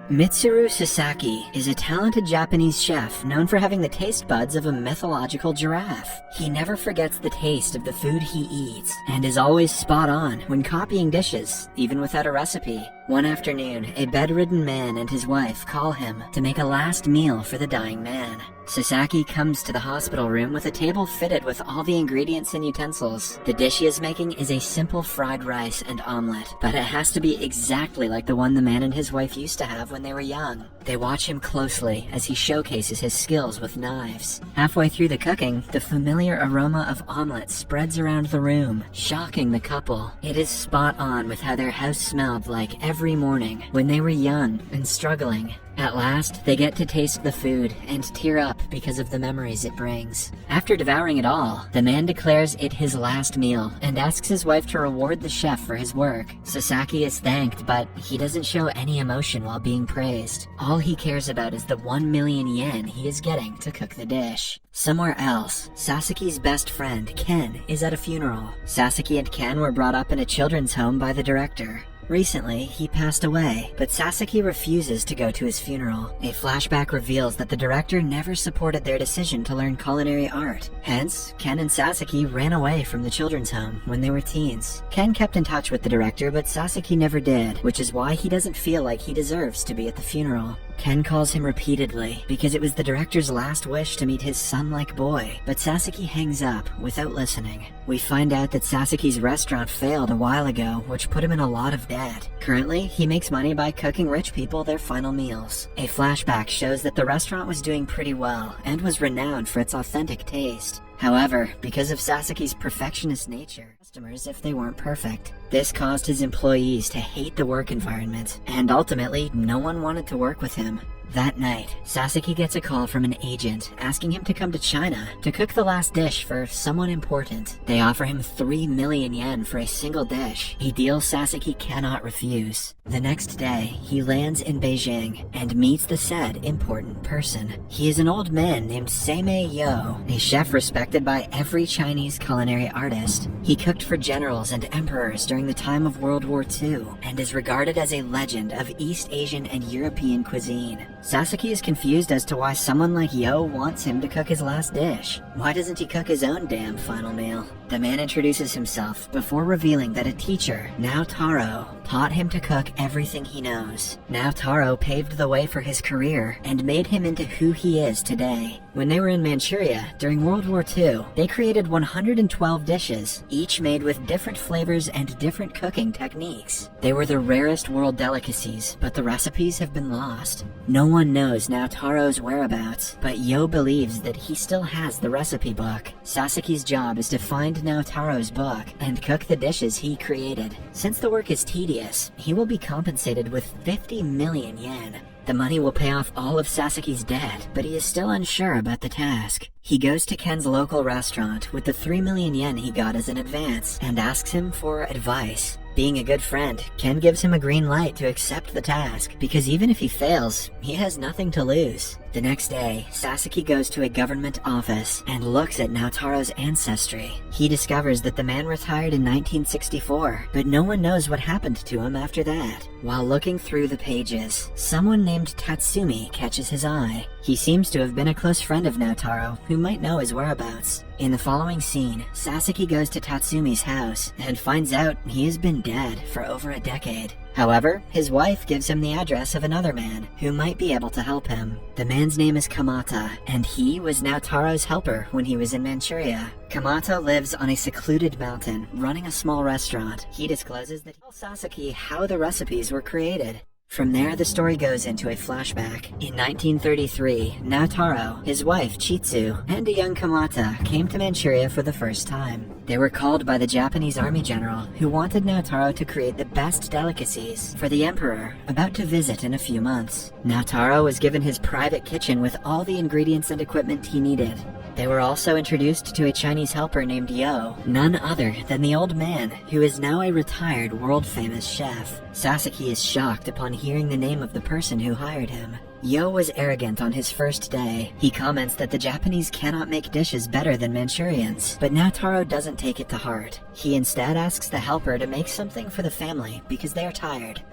Mitsuru Sasaki is a talented Japanese chef known for having the taste buds of a mythological giraffe. He never forgets the taste of the food he eats, and is always spot on when copying dishes, even without a recipe. One afternoon, a bedridden man and his wife call him to make a last meal for the dying man. Sasaki comes to the hospital room with a table fitted with all the ingredients and utensils. The dish he is making is a simple fried rice and omelet, but it has to be exactly like the one the man and his wife used to have when they were young. They watch him closely as he showcases his skills with knives. Halfway through the cooking, the familiar aroma of omelet spreads around the room, shocking the couple. It is spot on with how their house smelled like every morning when they were young and struggling. At last, they get to taste the food and tear up because of the memories it brings. After devouring it all, the man declares it his last meal and asks his wife to reward the chef for his work. Sasaki is thanked, but he doesn't show any emotion while being praised. All he cares about is the 1 million yen he is getting to cook the dish. Somewhere else, Sasaki's best friend, Ken, is at a funeral. Sasaki and Ken were brought up in a children's home by the director. Recently, he passed away, but Sasaki refuses to go to his funeral. A flashback reveals that the director never supported their decision to learn culinary art. Hence, Ken and Sasaki ran away from the children's home when they were teens. Ken kept in touch with the director, but Sasaki never did, which is why he doesn't feel like he deserves to be at the funeral. Ken calls him repeatedly because it was the director's last wish to meet his son-like boy, but Sasaki hangs up without listening. We find out that Sasaki's restaurant failed a while ago, which put him in a lot of debt. Currently, he makes money by cooking rich people their final meals. A flashback shows that the restaurant was doing pretty well and was renowned for its authentic taste. However, because of Sasaki's perfectionist nature, customers if they weren't perfect. This caused his employees to hate the work environment, and ultimately, no one wanted to work with him. That night, Sasaki gets a call from an agent asking him to come to China to cook the last dish for someone important. They offer him 3 million yen for a single dish, a deal Sasaki cannot refuse. The next day, he lands in Beijing and meets the said important person. He is an old man named Seimei Yo, a chef respected by every Chinese culinary artist. He cooked for generals and emperors during the time of World War II and is regarded as a legend of East Asian and European cuisine. Sasaki is confused as to why someone like Yo wants him to cook his last dish. Why doesn't he cook his own damn final meal? The man introduces himself before revealing that a teacher, now Taro, taught him to cook everything he knows. Now Taro paved the way for his career and made him into who he is today. When they were in Manchuria during World War II, they created 112 dishes, each made with different flavors and different cooking techniques. They were the rarest world delicacies, but the recipes have been lost. No one knows now Taro's whereabouts, but Yo believes that he still has the recipe book. Sasaki's job is to find now Taro's book and cook the dishes he created. Since the work is tedious, he will be compensated with 50 million yen. The money will pay off all of Sasaki's debt, but he is still unsure about the task. He goes to Ken's local restaurant with the 3 million yen he got as an advance and asks him for advice. Being a good friend, Ken gives him a green light to accept the task, because even if he fails, he has nothing to lose. The next day, Sasaki goes to a government office and looks at Naotaro's ancestry. He discovers that the man retired in 1964, but no one knows what happened to him after that. While looking through the pages, someone named Tatsumi catches his eye. He seems to have been a close friend of Naotaro, who might know his whereabouts. In the following scene, Sasaki goes to Tatsumi's house and finds out he has been dead for over a decade. However, his wife gives him the address of another man who might be able to help him. The man's name is Kamata, and he was Naotaro's helper when he was in Manchuria. Kamata lives on a secluded mountain, running a small restaurant. He discloses that he told Sasaki how the recipes were created. From there, the story goes into a flashback. In 1933, Naotaro, his wife Chitsu, and a young Kamata came to Manchuria for the first time. They were called by the Japanese army general, who wanted Naotaro to create the best delicacies for the emperor, about to visit in a few months. Naotaro was given his private kitchen with all the ingredients and equipment he needed. They were also introduced to a Chinese helper named Yo, none other than the old man, who is now a retired world-famous chef. Sasaki is shocked upon hearing the name of the person who hired him. Yo was arrogant on his first day. He comments that the Japanese cannot make dishes better than Manchurians, but Naotaro doesn't take it to heart. He instead asks the helper to make something for the family because they are tired.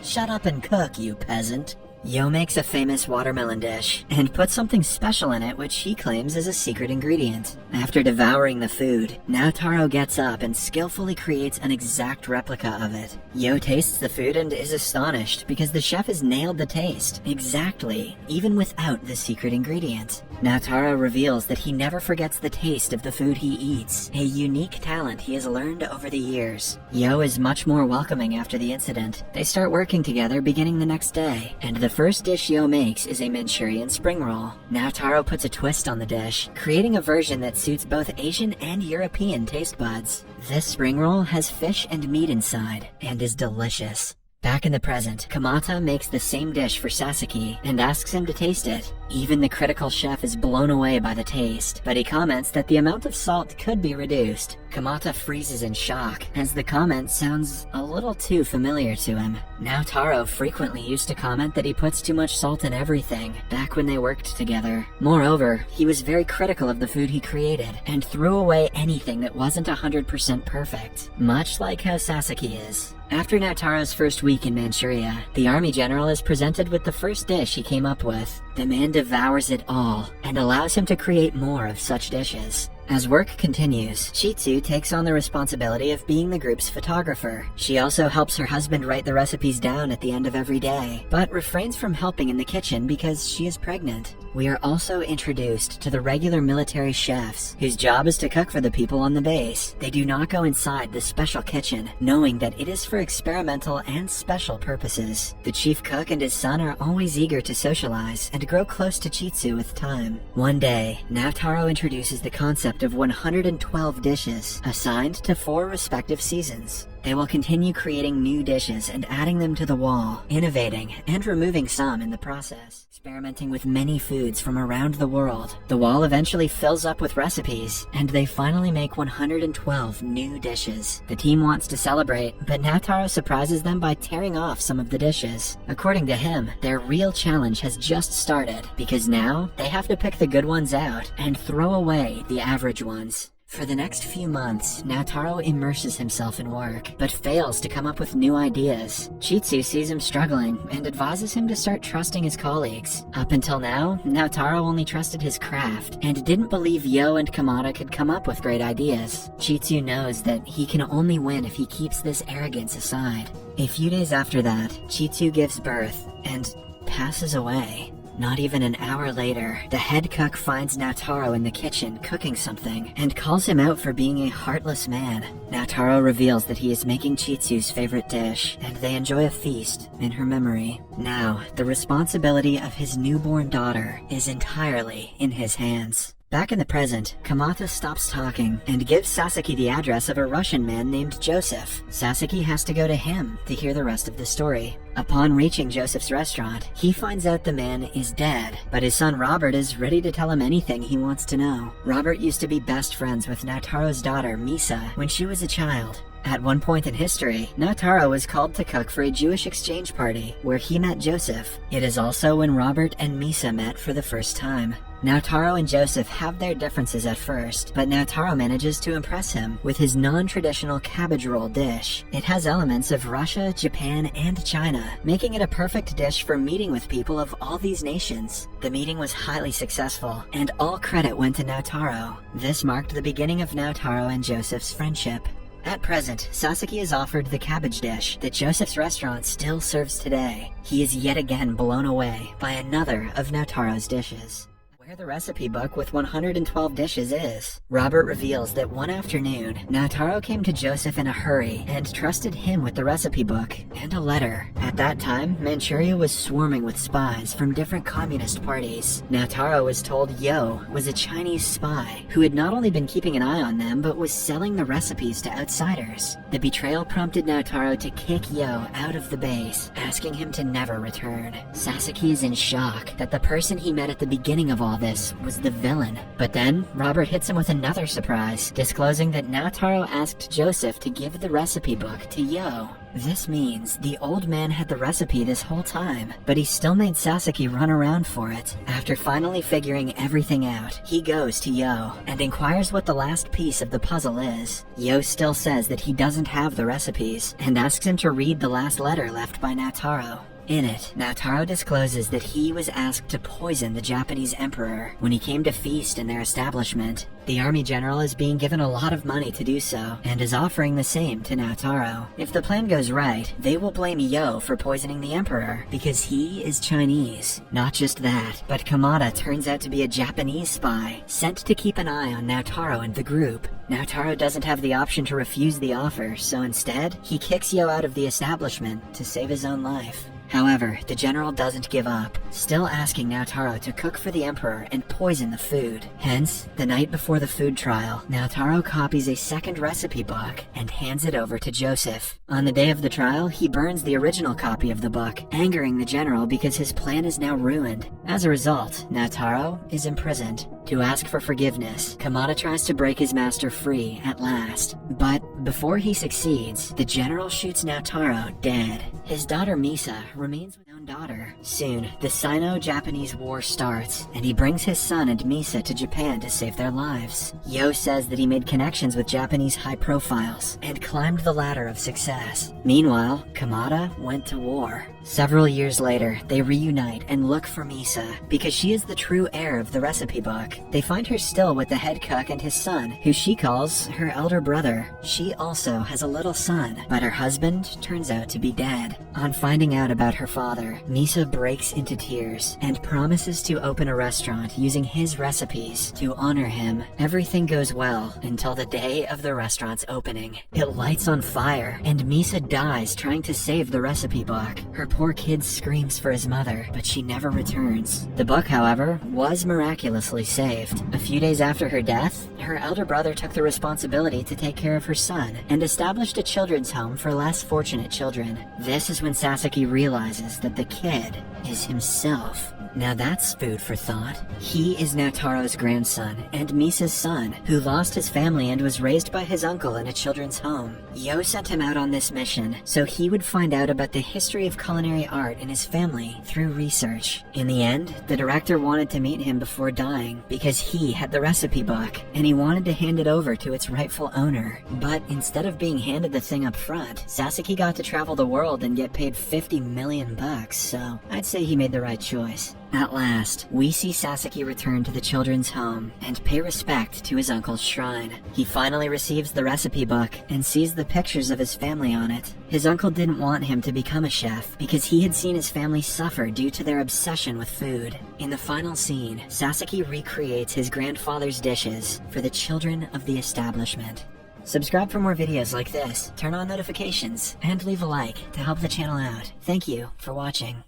Shut up and cook, you peasant. Yo makes a famous watermelon dish and puts something special in it which he claims is a secret ingredient. After devouring the food, now Taro gets up and skillfully creates an exact replica of it. Yo tastes the food and is astonished because the chef has nailed the taste exactly, even without the secret ingredient. Now Taro reveals that he never forgets the taste of the food he eats, a unique talent he has learned over the years. Yo is much more welcoming after the incident. They start working together beginning the next day, and the first dish Yo makes is a Manchurian spring roll. Now Taro puts a twist on the dish, creating a version that suits both Asian and European taste buds. This spring roll has fish and meat inside, and is delicious. Back in the present, Kamata makes the same dish for Sasaki and asks him to taste it. Even the critical chef is blown away by the taste, but he comments that the amount of salt could be reduced. Kamata freezes in shock, as the comment sounds a little too familiar to him. Now Taro frequently used to comment that he puts too much salt in everything, back when they worked together. Moreover, he was very critical of the food he created, and threw away anything that wasn't 100% perfect, much like how Sasaki is. After Naotaro's first week in Manchuria, the army general is presented with the first dish he came up with. The man devours it all, and allows him to create more of such dishes. As work continues, Chitsu takes on the responsibility of being the group's photographer. She also helps her husband write the recipes down at the end of every day, but refrains from helping in the kitchen because she is pregnant. We are also introduced to the regular military chefs, whose job is to cook for the people on the base. They do not go inside the special kitchen, knowing that it is for experimental and special purposes. The chief cook and his son are always eager to socialize and grow close to Chitsu with time. One day, Naotaro introduces the concept of 112 dishes, assigned to 4 respective seasons. They will continue creating new dishes and adding them to the wall, innovating and removing some in the process. Experimenting with many foods from around the world, the wall eventually fills up with recipes, and they finally make 112 new dishes. The team wants to celebrate, but Naotaro surprises them by tearing off some of the dishes. According to him, their real challenge has just started, because now they have to pick the good ones out and throw away the average ones. For the next few months, Naotaro immerses himself in work, but fails to come up with new ideas. Chitsu sees him struggling and advises him to start trusting his colleagues. Up until now, Naotaro only trusted his craft, and didn't believe Yo and Kamata could come up with great ideas. Chitsu knows that he can only win if he keeps this arrogance aside. A few days after that, Chitsu gives birth, and passes away. Not even an hour later, the head cook finds Naotaro in the kitchen cooking something and calls him out for being a heartless man. Naotaro reveals that he is making Chitsu's favorite dish, and they enjoy a feast in her memory. Now, the responsibility of his newborn daughter is entirely in his hands. Back in the present, Kamata stops talking and gives Sasaki the address of a Russian man named Joseph. Sasaki has to go to him to hear the rest of the story. Upon reaching Joseph's restaurant, he finds out the man is dead, but his son Robert is ready to tell him anything he wants to know. Robert used to be best friends with Naotaro's daughter, Misa, when she was a child. At one point in history, Naotaro was called to cook for a Jewish exchange party, where he met Joseph. It is also when Robert and Misa met for the first time. Naotaro and Joseph have their differences at first, but Naotaro manages to impress him with his non-traditional cabbage roll dish. It has elements of Russia, Japan, and China, making it a perfect dish for meeting with people of all these nations. The meeting was highly successful, and all credit went to Naotaro. This marked the beginning of Naotaro and Joseph's friendship. At present, Sasaki is offered the cabbage dish that Joseph's restaurant still serves today. He is yet again blown away by another of Naotaro's dishes. Where the recipe book with 112 dishes is, Robert reveals that one afternoon, Naotaro came to Joseph in a hurry and trusted him with the recipe book and a letter. At that time, Manchuria was swarming with spies from different communist parties. Naotaro was told Yo was a Chinese spy who had not only been keeping an eye on them, but was selling the recipes to outsiders. The betrayal prompted Naotaro to kick Yo out of the base, asking him to never return. Sasaki is in shock that the person he met at the beginning of all this was the villain. But then, Robert hits him with another surprise, disclosing that Naotaro asked Joseph to give the recipe book to Yo. This means the old man had the recipe this whole time, but he still made Sasaki run around for it. After finally figuring everything out, he goes to Yo and inquires what the last piece of the puzzle is. Yo still says that he doesn't have the recipes, and asks him to read the last letter left by Naotaro. In it, Naotaro discloses that he was asked to poison the Japanese emperor when he came to feast in their establishment. The army general is being given a lot of money to do so, and is offering the same to Naotaro. If the plan goes right, they will blame Yo for poisoning the emperor, because he is Chinese. Not just that, but Kamada turns out to be a Japanese spy, sent to keep an eye on Naotaro and the group. Naotaro doesn't have the option to refuse the offer, so instead, he kicks Yo out of the establishment to save his own life. However, the general doesn't give up, still asking Naotaro to cook for the emperor and poison the food. Hence, the night before the food trial, Naotaro copies a second recipe book and hands it over to Joseph. On the day of the trial, he burns the original copy of the book, angering the general because his plan is now ruined. As a result, Naotaro is imprisoned. To ask for forgiveness, Kamada tries to break his master free at last. But before he succeeds, the general shoots Naotaro dead. His daughter Misa remains with his own daughter. Soon, the Sino-Japanese War starts, and he brings his son and Misa to Japan to save their lives. Yo says that he made connections with Japanese high profiles and climbed the ladder of success. Meanwhile, Kamada went to war. Several years later, they reunite and look for Misa, because she is the true heir of the recipe book. They find her still with the head cook and his son, who she calls her elder brother. She also has a little son, but her husband turns out to be dead. On finding out about her father, Misa breaks into tears and promises to open a restaurant using his recipes to honor him. Everything goes well until the day of the restaurant's opening. It lights on fire, and Misa dies trying to save the recipe book. Her poor kid screams for his mother, but she never returns. The book, however, was miraculously saved. A few days after her death, her elder brother took the responsibility to take care of her son and established a children's home for less fortunate children. This is when Sasaki realizes that the kid is himself. Now that's food for thought. He is Naotaro's grandson and Misa's son, who lost his family and was raised by his uncle in a children's home. Yo sent him out on this mission so he would find out about the history of culinary art in his family through research. In the end, the director wanted to meet him before dying because he had the recipe book and he wanted to hand it over to its rightful owner. But instead of being handed the thing up front, Sasaki got to travel the world and get paid $50 million, so I'd say he made the right choice. At last, we see Sasaki return to the children's home and pay respect to his uncle's shrine. He finally receives the recipe book and sees the pictures of his family on it. His uncle didn't want him to become a chef because he had seen his family suffer due to their obsession with food. In the final scene, Sasaki recreates his grandfather's dishes for the children of the establishment. Subscribe for more videos like this, turn on notifications, and leave a like to help the channel out. Thank you for watching.